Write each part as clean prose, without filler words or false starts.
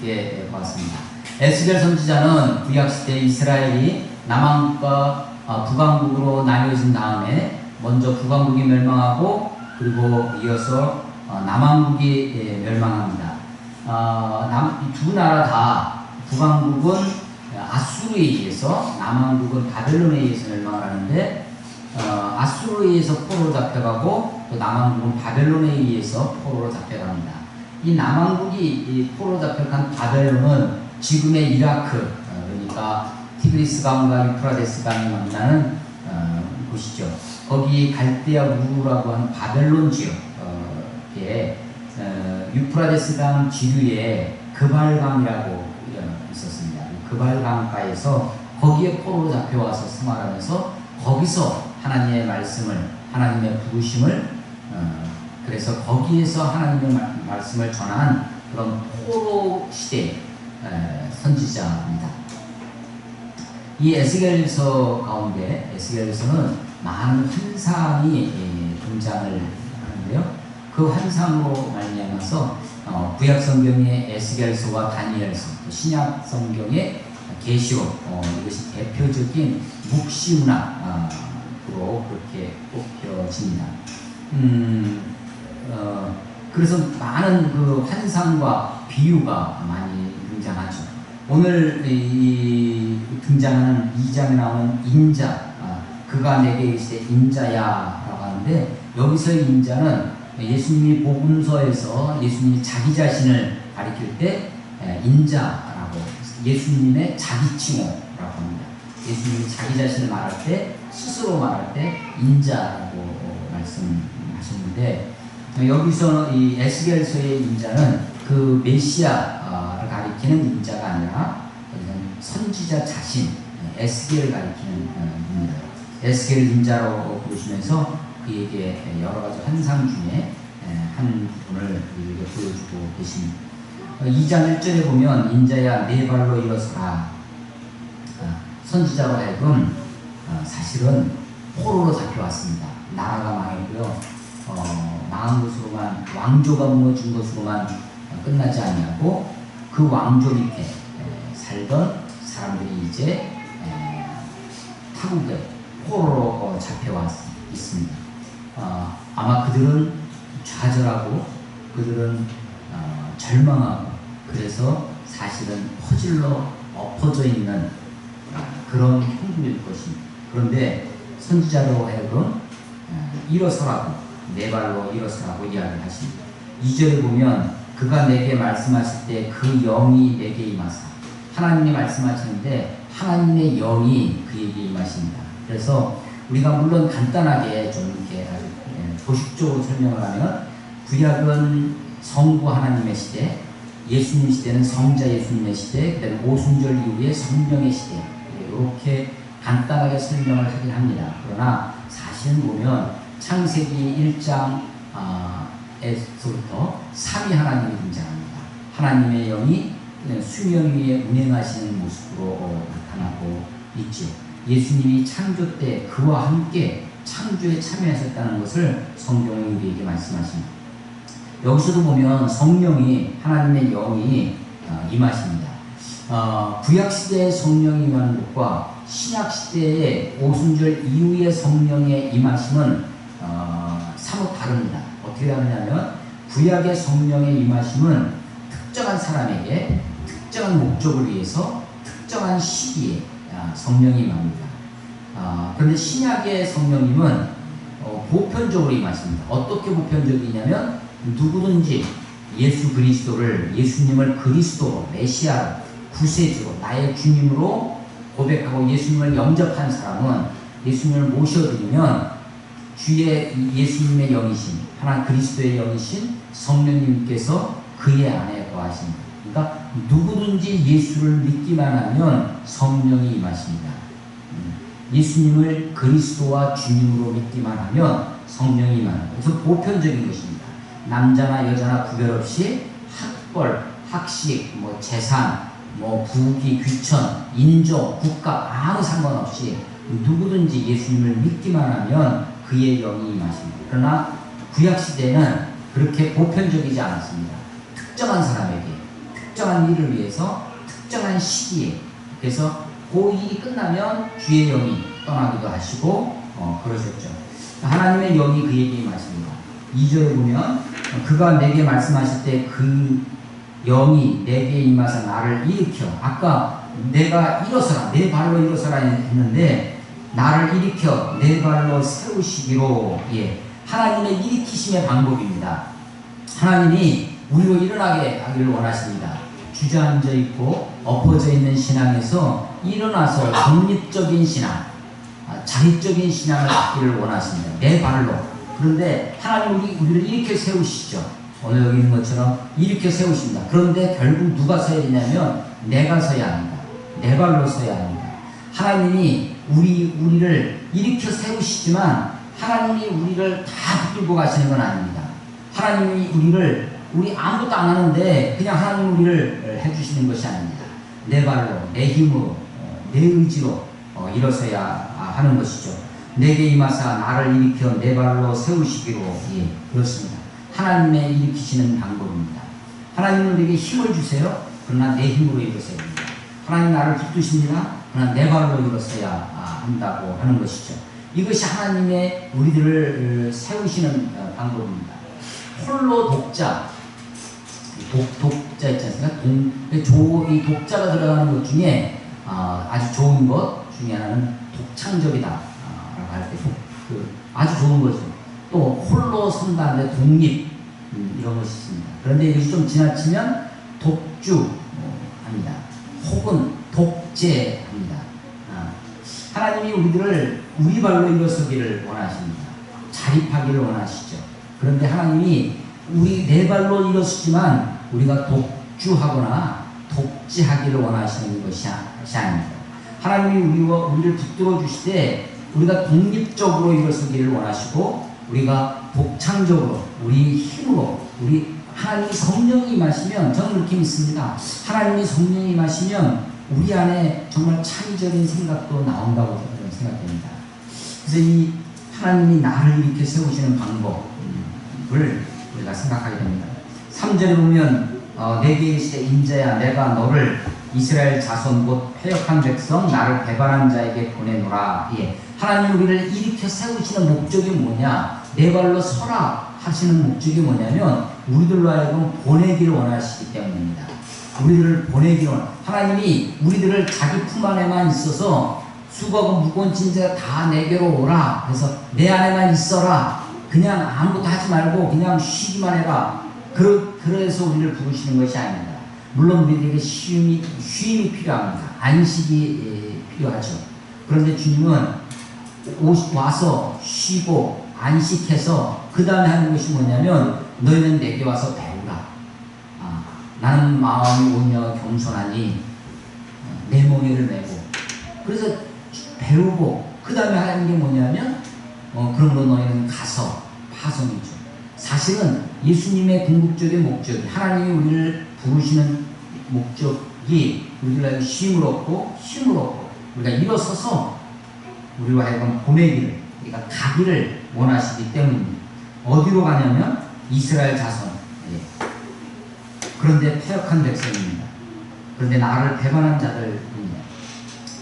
함께 보았습니다. 에스겔 선지자는 구약시대 이스라엘이 남왕국과 북왕국으로 나뉘어진 다음에 먼저 북왕국이 멸망하고 그리고 이어서 남왕국이 멸망합니다. 두 나라 다 북왕국은 아수르에 의해서 남왕국은 바벨론에 의해서 멸망을 하는데 아수르에 의해서 포로로 잡혀가고 또 남왕국은 바벨론에 의해서 포로로 잡혀갑니다. 이 남왕국이 포로로 잡혀간 바벨론은 지금의 이라크, 그러니까 티그리스 강과 유프라데스 강이 만나는 곳이죠. 거기 갈대아 우르라고 하는 바벨론 지역에 유프라데스 강 지류에 그발강이라고 있었습니다. 그발강가에서 거기에 포로로 잡혀와서 생활하면서 거기서 하나님의 말씀을, 하나님의 부르심을 그래서 거기에서 하나님의 말씀을 전한 그런 포로 시대 선지자입니다. 이 에스겔서 가운데 에스겔서는 많은 환상이 등장을 하는데요. 그 환상으로 말미암아서 구약 성경의 에스겔서와 다니엘서, 신약 성경의 계시록 이것이 대표적인 묵시문학으로 그렇게 꼽혀집니다. 그래서 많은 그 환상과 비유가 많이 등장하죠. 오늘 등장하는 2장에 나오는 인자, 그가 내게 이르시되 인자야라고 하는데 여기서의 인자는 예수님이 복음서에서 예수님이 자기 자신을 가리킬 때 인자라고 예수님의 자기칭호라고 합니다. 예수님이 자기 자신을 말할 때 스스로 말할 때 인자라고 말씀하셨는데 여기서 이 에스겔서의 인자는 그 메시아를 가리키는 인자가 아니라 선지자 자신 에스겔을 가리키는 분입니다. 에스겔 인자로 부르시면서 그에게 여러 가지 환상 중에 한 부분을 우리에게 보여주고 계십니다. 2장 1절에 보면 인자야 네 발로 일어서라. 선지자로 하여금 사실은 포로로 잡혀왔습니다. 나라가 망했고요. 망한 것으로만 왕조가 무너진 것으로만 끝나지 아니하고 그 왕조 밑에 살던 사람들이 이제 타국에 포로로 잡혀와 있습니다. 아마 그들은 좌절하고 그들은 절망하고 그래서 사실은 퍼질러 엎어져 있는 그런 형국일 것입니다. 그런데 선지자로 하여금 일어서라고 네 발로 일어서라고 이야기를 하십니다. 2절에 보면 그가 내게 말씀하실 때 그 영이 내게 임하사 하나님이 말씀하시는데 하나님의 영이 그에게 임하십니다. 그래서 우리가 물론 간단하게 좀 이렇게 아주 도식적으로 설명을 하면 구약은 성부 하나님의 시대, 예수님 시대는 성자 예수님의 시대, 그다음에 오순절 이후에 성령의 시대 이렇게 간단하게 설명을 하긴 합니다. 그러나 사실 보면 창세기 1장에서부터 삼위 하나님이 등장합니다. 하나님의 영이 수면 위에 운행하시는 모습으로 나타나고 있죠. 예수님이 창조 때 그와 함께 창조에 참여하셨다는 것을 성경이 우리에게 말씀하십니다. 여기서도 보면 성령이 하나님의 영이 임하십니다. 구약시대의 성령이 임하는 것과 신약시대의 오순절 이후의 성령의 임하심은 사뭇 다릅니다. 어떻게 다르냐면 구약의 성령의 임하심은 특정한 사람에게 특정한 목적을 위해서 특정한 시기에 성령이 임합니다. 그런데 신약의 성령님은 보편적으로 임하십니다. 어떻게 보편적이냐면 누구든지 예수 그리스도를 예수님을 그리스도 메시아로 구세주로 나의 주님으로 고백하고 예수님을 영접한 사람은 예수님을 모셔드리면 주의 예수님의 영이신 하나님 그리스도의 영이신 성령님께서 그의 안에 거하십니다. 그러니까 누구든지 예수를 믿기만 하면 성령이 임하십니다. 예수님을 그리스도와 주님으로 믿기만 하면 성령이 임합니다. 그래서 보편적인 것입니다. 남자나 여자나 구별 없이 학벌, 학식, 재산, 부귀, 귀천, 인종, 국가 아무 상관없이 누구든지 예수님을 믿기만 하면 그의 영이 임하십니다. 그러나 구약시대는 그렇게 보편적이지 않았습니다. 특정한 사람에게 특정한 일을 위해서 특정한 시기에, 그래서 그 일이 끝나면 주의 영이 떠나기도 하시고 그러셨죠. 하나님의 영이 그에게 임하십니다. 2절에 보면 그가 내게 말씀하실 때 그 영이 내게 임하사 나를 일으켜, 아까 내가 일어서라, 내 발로 일어서라 했는데 나를 일으켜 내 발로 세우시기로. 예, 하나님의 일으키심의 방법입니다. 하나님이 우리로 일어나게 하기를 원하십니다. 주저앉아 있고 엎어져 있는 신앙에서 일어나서 독립적인 신앙, 자립적인 신앙을 갖기를 원하십니다. 내 발로. 그런데 하나님 우리를 일으켜 세우시죠. 오늘 여기 있는 것처럼 일으켜 세우십니다. 그런데 결국 누가 서야 되냐면 내가 서야 합니다. 내 발로 서야 합니다. 하나님이 우리를 일으켜 세우시지만 하나님이 우리를 다 붙들고 가시는 건 아닙니다. 하나님이 우리 아무것도 안 하는데 그냥 하나님 우리를 해주시는 것이 아닙니다. 내 발로, 내 힘으로, 내 의지로 일어서야 하는 것이죠. 내게 임하사 나를 일으켜 내 발로 세우시기로. 예, 그렇습니다. 하나님의 일으키시는 방법입니다. 하나님은 우리에게 힘을 주세요. 그러나 내 힘으로 일어서야 됩니다. 하나님 나를 붙드십니다. 그러나 내 발로 일어서야 한다고 하는 것이죠. 이것이 하나님의 우리들을 세우시는 방법입니다. 홀로 독자, 독자 있지 않습니까? 이 독자가 들어가는 것 중에 아주 좋은 것 중에 하나는 독창적이다 라고 할 때 아주 좋은 거죠. 또 홀로 선다는데 독립, 이런 것이 있습니다. 그런데 이것이 좀 지나치면 독주합니다. 혹은 독재합니다. 하나님이 우리들을 우리 발로 일어서기를 원하십니다. 자립하기를 원하시죠. 그런데 하나님이 내 발로 일어서지만 우리가 독주하거나 독재하기를 원하시는 것이 아닙니다. 하나님이 우리를 붙들어 주실 때 우리가 독립적으로 일어서기를 원하시고 우리가 독창적으로 우리 힘으로 하나님이 성령이 임하시면 저는 그렇게 믿습니다. 하나님이 성령이 임하시면 우리 안에 정말 창의적인 생각도 나온다고 저는 생각됩니다. 그래서 이 하나님이 나를 이렇게 세우시는 방법을 우리가 생각하게 됩니다. 3절에 보면 내게 이르시되 인자야 내가 너를 이스라엘 자손 곧 패역한 백성 나를 배반한 자에게 보내노라. 예. 하나님 우리를 일으켜 세우시는 목적이 뭐냐? 내 발로 서라 하시는 목적이 뭐냐면 우리들로 하여금 보내기를 원하시기 때문입니다. 우리들을 보내기를 하나님이 우리들을 자기 품 안에만 있어서 수고하고 무거운 짐자 다 내게로 오라. 그래서 내 안에만 있어라. 그냥 아무것도 하지 말고 그냥 쉬기만 해라. 그래서 우리를 부르시는 것이 아닙니다. 물론 우리에게 쉼이 필요합니다. 안식이 필요하죠. 그런데 주님은 와서 쉬고 안식해서 그 다음에 하는 것이 뭐냐면 너희는 내게 와서 배우라. 나는 마음이 온유하고 겸손하니 내 멍에를 메고 그래서 배우고 그 다음에 하는 게 뭐냐면 그러므로 너희는 가서 파송이죠. 사실은 예수님의 궁극적인 목적이 하나님이 우리를 부르시는 목적이 우리가 쉼을 얻고 우리가 일어서서 우리로 하여금 보내기를 우리가 가기를 원하시기 때문입니다. 어디로 가냐면 이스라엘 자손. 예. 그런데 패역한 백성입니다. 그런데 나를 배반한 자들입니다.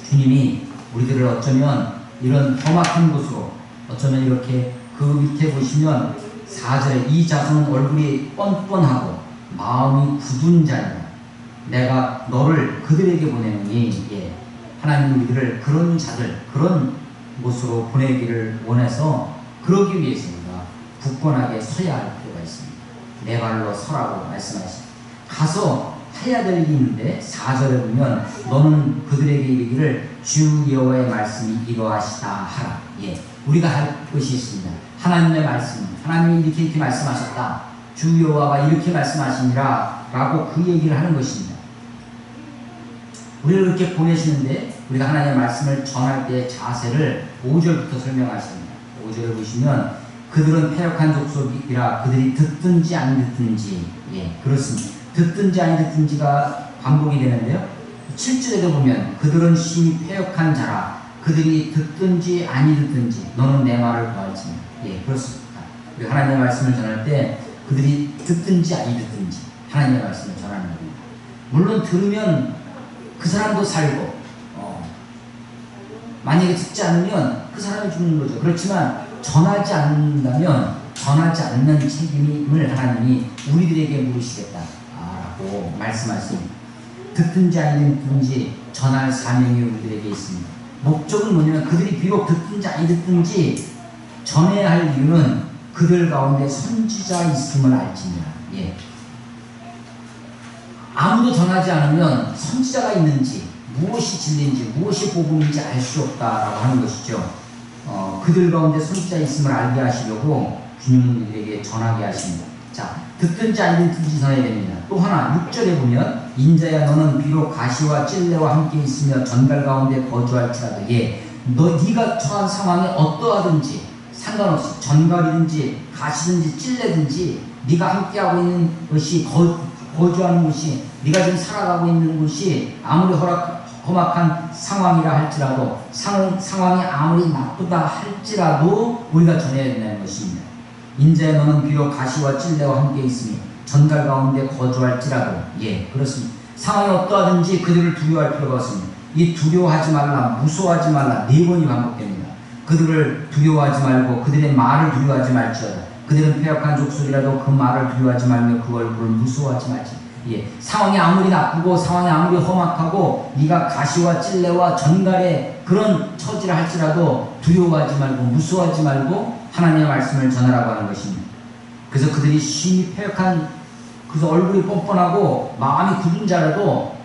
주님이 우리들을 어쩌면 이런 험악한 곳으로 어쩌면 이렇게 그 밑에 보시면 4절에 이 자손은 얼굴이 뻔뻔하고 마음이 굳은 자니라. 내가 너를 그들에게 보내느니. 예. 하나님 우리들을 그런 자들 그런 곳으로 보내기를 원해서 그러기 위해서 우리가 굳건하게 서야 할 필요가 있습니다. 내 발로 서라고 말씀하십니다. 가서 해야 될 일이 있는데 4절에 보면 너는 그들에게 이르기를 주 여호와의 말씀이 이러하시다 하라. 예, 우리가 할 것이 있습니다. 하나님의 말씀, 하나님이 이렇게 말씀하셨다. 주 여호와가 이렇게 말씀하시니라 라고 그 얘기를 하는 것입니다. 우리를 그렇게 보내시는데 우리가 하나님의 말씀을 전할 때의 자세를 5절부터 설명하십니다. 5절에 보시면 그들은 패역한 족속이라 그들이 듣든지 안 듣든지. 예, 그렇습니다. 듣든지 안 듣든지가 반복이 되는데요. 7절에도 보면 그들은 심히 패역한 자라 그들이 듣든지 아니 듣든지 너는 내 말을 구할지니. 예, 그렇습니다. 우리 하나님의 말씀을 전할 때 그들이 듣든지 아니 듣든지 하나님의 말씀을 전하는 겁니다. 물론 들으면 그 사람도 살고, 만약에 듣지 않으면 그 사람이 죽는 거죠. 그렇지만 전하지 않는다면 전하지 않는 책임을 하나님이 우리들에게 물으시겠다라고 말씀하십니다. 듣든지 아니 듣든지 전할 사명이 우리들에게 있습니다. 목적은 뭐냐면 그들이 비록 듣든지 아니 듣든지 전해야 할 이유는 그들 가운데 선지자 있음을 알지니라. 예. 아무도 전하지 않으면 선지자가 있는지 무엇이 진리인지 무엇이 복음인지 알 수 없다라고 하는 것이죠. 그들 가운데 선지자 있음을 알게 하시려고 주님은 우리에게 전하게 하십니다. 자, 듣든지 아니 듣든지 전해야 됩니다. 또 하나 6절에 보면 인자야 너는 비록 가시와 찔레와 함께 있으며 전갈 가운데 거주할지라도 네가 처한 상황이 어떠하든지 상관없이 전갈이든지 가시든지 찔레든지 네가 함께하고 있는 것이 거주하는 곳이 네가 지금 살아가고 있는 곳이 아무리 험악한 상황이라 할지라도 상황이 아무리 나쁘다 할지라도 우리가 전해야 된다는 것입니다. 인자야 너는 비록 가시와 찔레와 함께 있으며 전갈 가운데 거주할지라도 그렇습니다. 상황이 어떠하든지 그들을 두려워할 필요가 없습니다. 이 두려워하지 말라 무서워하지 말라 4번이 반복됩니다. 그들을 두려워하지 말고 그들의 말을 두려워하지 말지어다. 그들은 패역한 족속이라도 그 말을 두려워하지 말며 그 얼굴을 무서워하지 말지. 상황이 아무리 나쁘고 상황이 아무리 험악하고 네가 가시와 찔레와 전갈의 그런 처지를 할지라도 두려워하지 말고 무서워하지 말고 하나님의 말씀을 전하라고 하는 것입니다. 그래서 그들이 심히 패역한 그래서 얼굴이 뻔뻔하고 마음이 굳은 자라도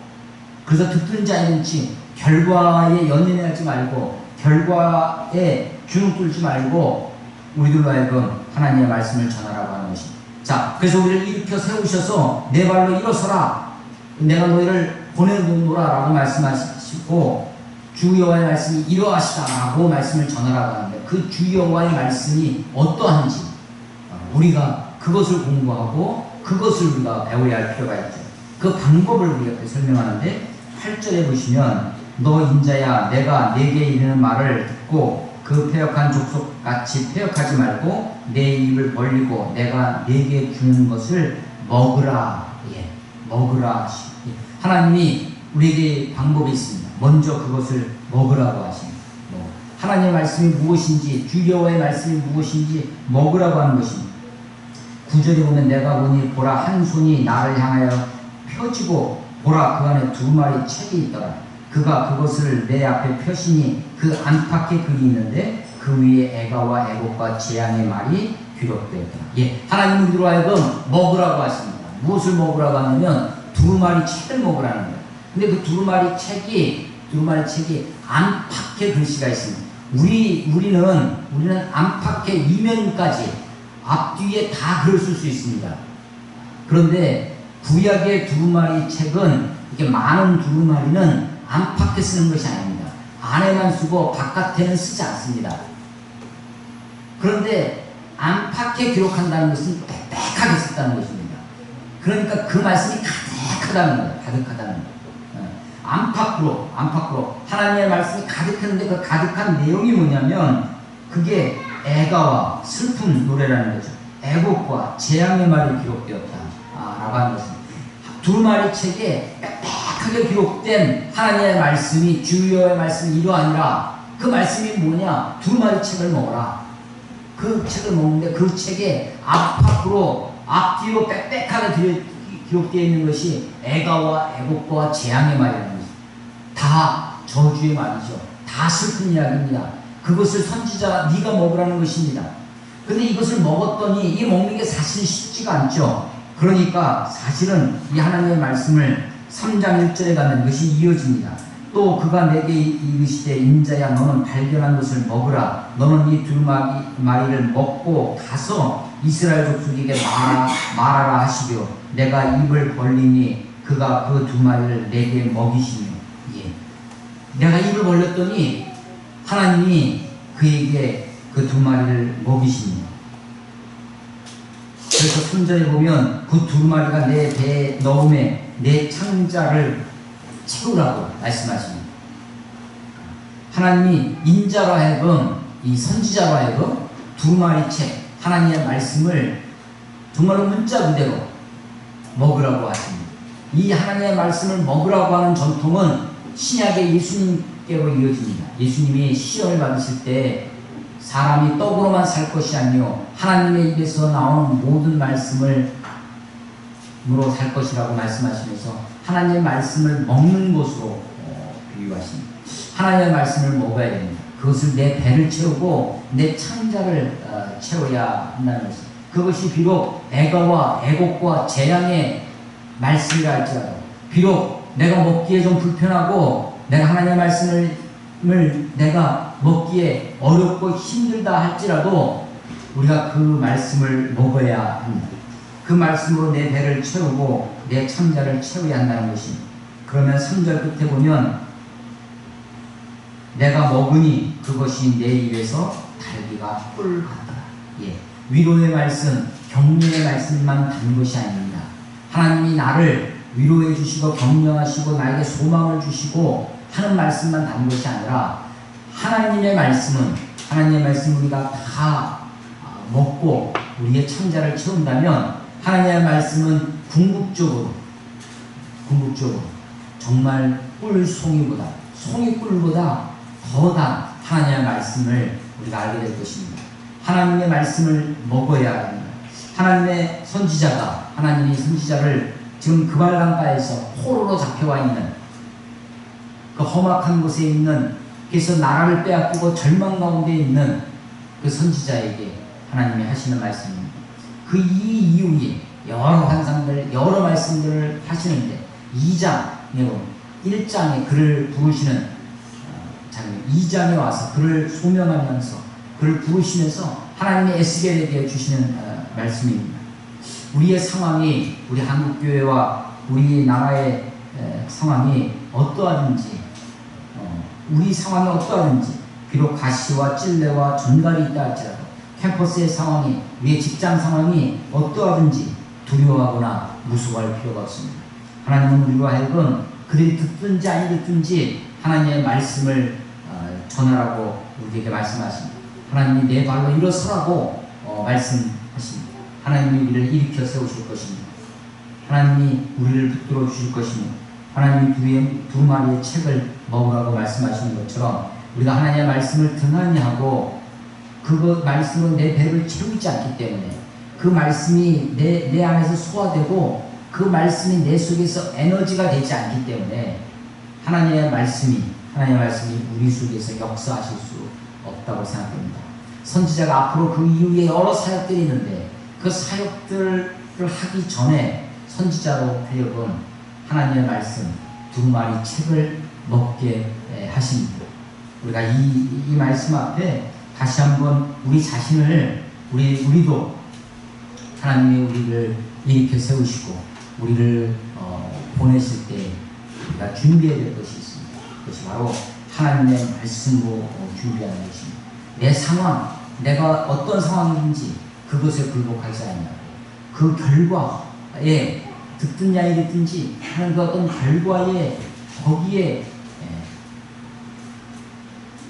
그래서 듣든지 아니든지 결과에 연연하지 말고 결과에 주눅 들지 말고 우리들로 하여금 하나님의 말씀을 전하라고 하는 것입니다. 자, 그래서 우리를 일으켜 세우셔서 내 발로 일어서라 내가 너희를 보내놓노라 라고 말씀하시고 주 여호와의 말씀이 이러하시다 라고 말씀을 전하라고 하는데 그 주 여호와의 말씀이 어떠한지 우리가 그것을 공부하고 그것을 우리가 배워야 할 필요가 있죠. 그 방법을 우리가 설명하는데 8절에 보시면 너 인자야 내가 내게 이르는 말을 듣고 그 패역한 족속같이 패역하지 말고 내 입을 벌리고 내가 내게 주는 것을 먹으라. 먹으라. 하나님이 우리에게 방법이 있습니다. 먼저 그것을 먹으라고 하십니다. 하나님의 말씀이 무엇인지 주 여호와의 말씀이 무엇인지 먹으라고 하는 것입니다. 9절에 보면 내가 보니 보라 한 손이 나를 향하여 펴지고 보라 그 안에 2마리 책이 있더라. 그가 그것을 내 앞에 펴시니 그 안팎에 글이 있는데 그 위에 애가와 애곡과 재앙의 말이 기록되었더라. 하나님은 우리로 하여금 먹으라고 하십니다. 무엇을 먹으라고 하냐면 2마리 책을 먹으라는 거예요. 근데 그 2마리 책이 안팎에 글씨가 있습니다. 우리는 안팎에 이면까지 앞뒤에 다 글을 쓸 수 있습니다. 그런데 구약의 2마리 책은 이렇게 많은 2마리는 안팎에 쓰는 것이 아닙니다. 안에만 쓰고 바깥에는 쓰지 않습니다. 그런데 안팎에 기록한다는 것은 빽빽하게 썼다는 것입니다. 그러니까 그 말씀이 가득하다는 거예요. 가득하다는 거예요. 안팎으로 하나님의 말씀이 가득했는데 그 가득한 내용이 뭐냐면 그게 애가와 슬픈 노래라는 거죠. 애곡과 재앙의 말이 기록되었다 라고 하는 것입니다. 2마리 책에 빽빽하게 기록된 하나님의 말씀이 주 여호와의 말씀이 이러하니라. 그 말씀이 뭐냐? 2마리 책을 먹어라. 그 책을 먹는데 그 책에 앞뒤로 빽빽하게 기록되어 있는 것이 애가와 애곡과 재앙의 말이라는 것입니다. 다 저주의 말이죠. 다 슬픈 이야기입니다. 그것을 선지자 네가 먹으라는 것입니다. 근데 이것을 먹었더니 이 먹는 게 사실 쉽지가 않죠. 그러니까 사실은 이 하나님의 말씀을 3장 1절에 가면 이것이 이어집니다. 또 그가 내게 이르시되 인자야 너는 발견한 것을 먹으라. 너는 이 2마리를 먹고 가서 이스라엘 족속에게 말하라 하시려 내가 입을 벌리니 그가 그 2마리를 내게 먹이시며 내가 입을 벌렸더니 하나님이 그에게 그 2마리를 먹이십니다. 그래서 3절에 보면 그 2마리가 내 배에 넣음에 내 창자를 채우라고 말씀하십니다. 하나님이 인자로 하여금 이 선지자로 하여금 2마리 책 하나님의 말씀을 정말로 문자 그대로 먹으라고 하십니다. 이 하나님의 말씀을 먹으라고 하는 전통은 신약의 예수님께로 이어집니다. 예수님이 시험을 받으실 때 사람이 떡으로만 살 것이 아니요 하나님의 입에서 나오는 모든 말씀으로 살 것이라고 말씀하시면서 하나님의 말씀을 먹는 것으로 비유하십니다. 하나님의 말씀을 먹어야 됩니다. 그것을 내 배를 채우고 내 창자를 채워야 한다는 것입니다. 그것이 비록 애가와 애곡과 재앙의 말씀이라 할지라도, 비록 내가 먹기에 좀 불편하고 내가 하나님의 말씀을 내가 먹기에 어렵고 힘들다 할지라도 우리가 그 말씀을 먹어야 합니다. 그 말씀으로 내 배를 채우고 내 창자를 채워야 한다는 것입니다. 그러면 3절 끝에 보면 내가 먹으니 그것이 내 입에서 달기가 꿀 같다. 예. 위로의 말씀, 격려의 말씀만 담은 것이 아닙니다. 하나님이 나를 위로해 주시고 격려하시고 나에게 소망을 주시고 하는 말씀만 담은 것이 아니라 하나님의 말씀은, 하나님의 말씀 우리가 다 먹고 우리의 창자를 채운다면 하나님의 말씀은 궁극적으로 정말 꿀송이보다, 송이꿀보다 더한 하나님의 말씀을 우리가 알게 될 것입니다. 하나님의 말씀을 먹어야 합니다. 하나님의 선지자가, 하나님이 선지자를 지금 그발강가에서 포로로 잡혀와 있는 그 험악한 곳에 있는, 그래서 나라를 빼앗기고 절망 가운데 있는 그 선지자에게 하나님이 하시는 말씀입니다. 그 이후에 여러 환상들, 여러 말씀들을 하시는데 2장에 1장에 그를 부르시는 장면, 2장에 와서 그를 소명하면서 그를 부르시면서 하나님의 에스겔에게 주시는 말씀입니다. 우리의 상황이, 우리 한국교회와 우리 나라의 상황이 어떠하든지, 우리 상황이 어떠하든지, 비록 가시와 찔레와 전갈이 있다 할지라도, 캠퍼스의 상황이, 우리의 직장 상황이 어떠하든지 두려워하거나 무서워할 필요가 없습니다. 하나님은 우리와 하여금 그들이 듣든지 아니 듣든지 하나님의 말씀을 전하라고 우리에게 말씀하십니다. 하나님이 내 발로 일어서라고 말씀하십니다. 하나님이 우리를 일으켜 세우실 것입니다. 하나님이 우리를 붙들어 주실 것입니다. 하나님이 두 마리의 책을 먹으라고 말씀하시는 것처럼 우리가 하나님의 말씀을 등한히 하고 그 말씀으로 내 배를 채우지 않기 때문에, 그 말씀이 내 안에서 소화되고 그 말씀이 내 속에서 에너지가 되지 않기 때문에 하나님의 말씀이 우리 속에서 역사하실 수 없다고 생각합니다. 선지자가 앞으로 그 이후에 여러 사역들이 있는데 그 사역들을 하기 전에 선지자로 하여금 하나님의 말씀 2마리 책을 먹게 하십니다. 우리가 이 말씀 앞에 다시 한번 우리 자신을, 우리도 하나님이 우리를 일으켜 세우시고 우리를 보내실 때 우리가 준비해야 될 것이 있습니다. 그것이 바로 하나님의 말씀으로 준비하는 것입니다. 내 상황, 내가 어떤 상황인지 그것에 굴복하지 않냐고, 그 결과에 듣든지 아니 듣든지 하는 그 어떤 결과에 거기에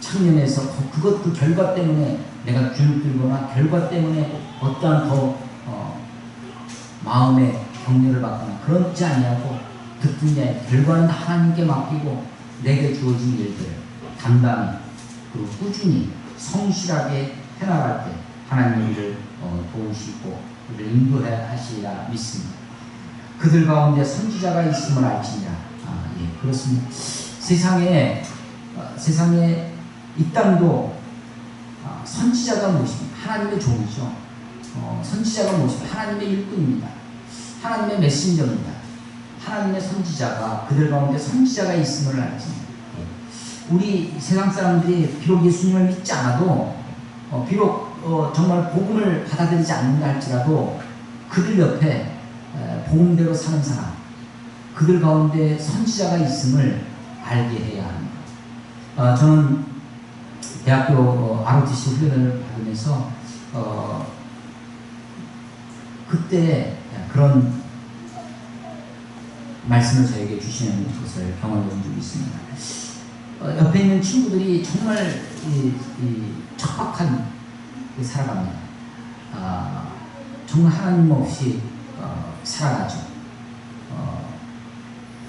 창년해서 그 결과 때문에 내가 주눅 들거나 결과 때문에 어떠한 더 마음의 격려를 받거나 그렇지 않냐고, 듣든지 아니 결과는 하나님께 맡기고 내게 주어진 일들을 담담히 그리고 꾸준히 성실하게 해나갈 때 하나님이 우리를 도우시고 우리를 인도하시리라 믿습니다. 그들 가운데 선지자가 있음을 알지니라. 예, 그렇습니다. 세상에 이 땅도 선지자가 무엇입니까? 하나님의 종이죠. 선지자가 무엇입니까? 하나님의 일꾼입니다. 하나님의 메신저입니다. 하나님의 선지자가, 그들 가운데 선지자가 있음을 알지니라. 예. 우리 세상 사람들이 비록 예수님을 믿지 않아도, 비록 정말 복음을 받아들이지 않는다 할지라도 그들 옆에 복음대로 사는 사람, 그들 가운데 선지자가 있음을 알게 해야 합니다. 저는 대학교 ROTC 훈련을 받으면서 그때 그런 말씀을 저에게 주시는 것을 경험해 본 적이 있습니다. 옆에 있는 친구들이 정말 척박한 살아갑니다. 정말 하나님 없이 살아가죠.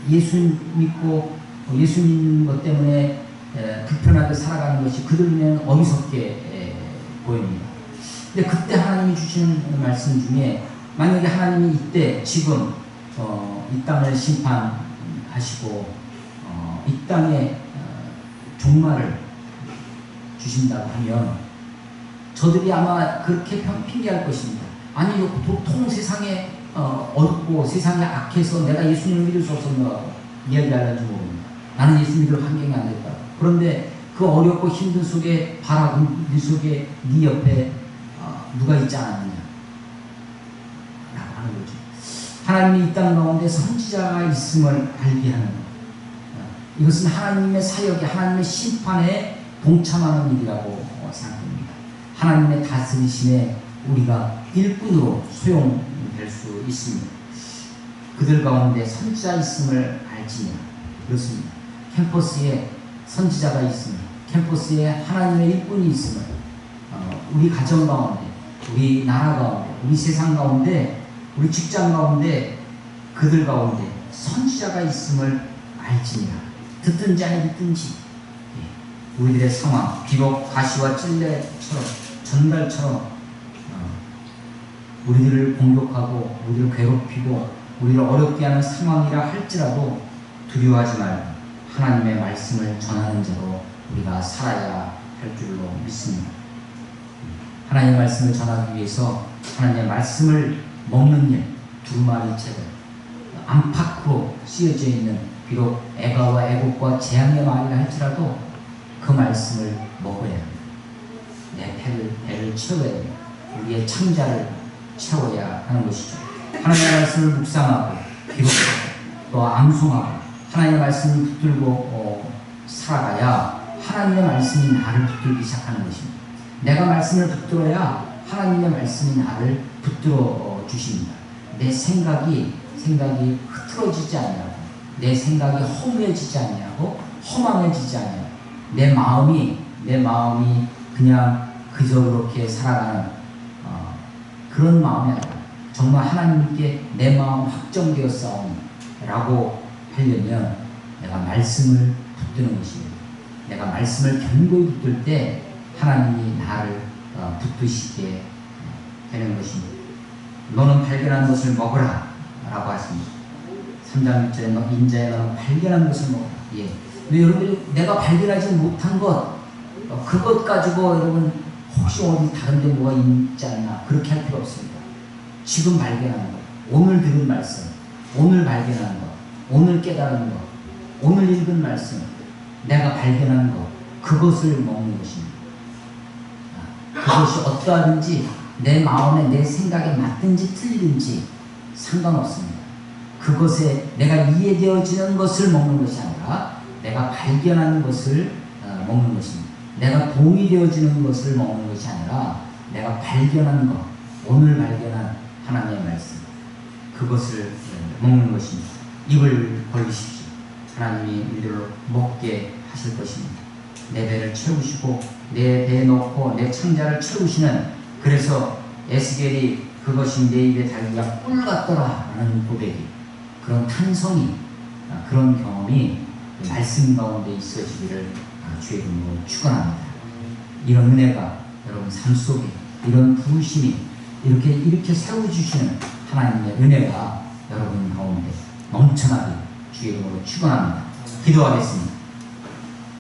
예수 믿고 예수 믿는 것 때문에 불편하게 살아가는 것이 그들 눈에는 어리석게 보입니다. 근데 그때 하나님이 주시는 말씀 중에 만약에 하나님이 이때 지금 이 땅을 심판하시고 이 땅에 종말을 주신다고 하면 저들이 아마 그렇게 핑계할 것입니다. 아니 보통 세상에 어둡고 세상에 악해서 내가 예수님을 믿을 수 없었나 이야기하는지 모릅니다. 나는 예수 믿을 환경이 안 됐다. 그런데 그 어렵고 힘든 속에 바라 네 속에 네 옆에 누가 있지 않았느냐 라고 하는 거죠. 하나님이 이 땅 가운데 선지자가 있음을 알게 하는 것. 이것은 하나님의 사역에 하나님의 심판에 동참하는 일이라고 생각합니다. 하나님의 다스리심에 우리가 일꾼으로 소용될 수 있습니다. 그들 가운데 선지자 있음을 알지냐. 그렇습니다. 캠퍼스에 선지자가 있습니다. 캠퍼스에 하나님의 일꾼이 있음을 우리 가정 가운데, 우리 나라 가운데, 우리 세상 가운데, 우리 직장 가운데, 그들 가운데 선지자가 있음을 알지니라. 듣든지 아니 듣든지 우리들의 상황, 비록 가시와 찔레처럼 전갈처럼 우리들을 공격하고 우리를 괴롭히고 우리를 어렵게 하는 상황이라 할지라도 두려워하지 말고 하나님의 말씀을 전하는 자로 우리가 살아야 할 줄로 믿습니다. 하나님의 말씀을 전하기 위해서 하나님의 말씀을 먹는 일, 두루마리채를 안팎으로 쓰여져 있는 비록 애가와 애곡과 재앙의 말이라 할지라도 그 말씀을 먹어야 합니다. 내 배를 채워야 됩니다. 우리의 창자를 채워야 하는 것이죠. 하나님의 말씀을 묵상하고 기록하고 또 암송하고 하나님의 말씀을 붙들고 살아가야 하나님의 말씀이 나를 붙들기 시작하는 것입니다. 내가 말씀을 붙들어야 하나님의 말씀이 나를 붙들어 주십니다. 내 생각이 흐트러지지 않냐고, 내 생각이 허무해지지 않냐고, 허망해지지 않냐고, 내 마음이 그냥 그저 그렇게 살아가는 그런 마음이 아니라 정말 하나님께 내 마음 확정되었사오니라고 하려면 내가 말씀을 붙드는 것입니다. 내가 말씀을 견고히 붙들 때 하나님이 나를 붙드시게 되는 것입니다. 너는 발견한 것을 먹으라 라고 하십니다. 3장 6절에 너 인자에 너는 발견한 것을 먹으라. 예. 근데 여러분들이 내가 발견하지 못한 것 그것 가지고 여러분 혹시 어디 다른 데 뭐가 있지 않나 그렇게 할 필요 없습니다. 지금 발견하는 것, 오늘 들은 말씀, 오늘 발견하는 것, 오늘 깨달은 것, 오늘 읽은 말씀, 내가 발견한 것, 그것을 먹는 것입니다. 그것이 어떠하든지 내 마음에 내 생각에 맞든지 틀리든지 상관없습니다. 그것에 내가 이해되어지는 것을 먹는 것이 아니라 내가 발견하는 것을 먹는 것입니다. 내가 동의되어지는 것을 먹는 것이 아니라 내가 발견한 것, 오늘 발견한 하나님의 말씀, 그것을 먹는 것입니다. 입을 벌리십시오. 하나님이 우리를 먹게 하실 것입니다. 내 배를 채우시고 내 배에 넣고 내 창자를 채우시는, 그래서 에스겔이 그것이 내 입에 달기가 꿀 같더라 라는 고백이, 그런 탄성이, 그런 경험이 말씀 가운데 있어지기를 주의 이름으로 축원합니다. 이런 은혜가 여러분 삶 속에, 이런 부르심이 이렇게 세워주시는 하나님의 은혜가 여러분 가운데 넘쳐나길 주의 이름으로 축원합니다. 기도하겠습니다.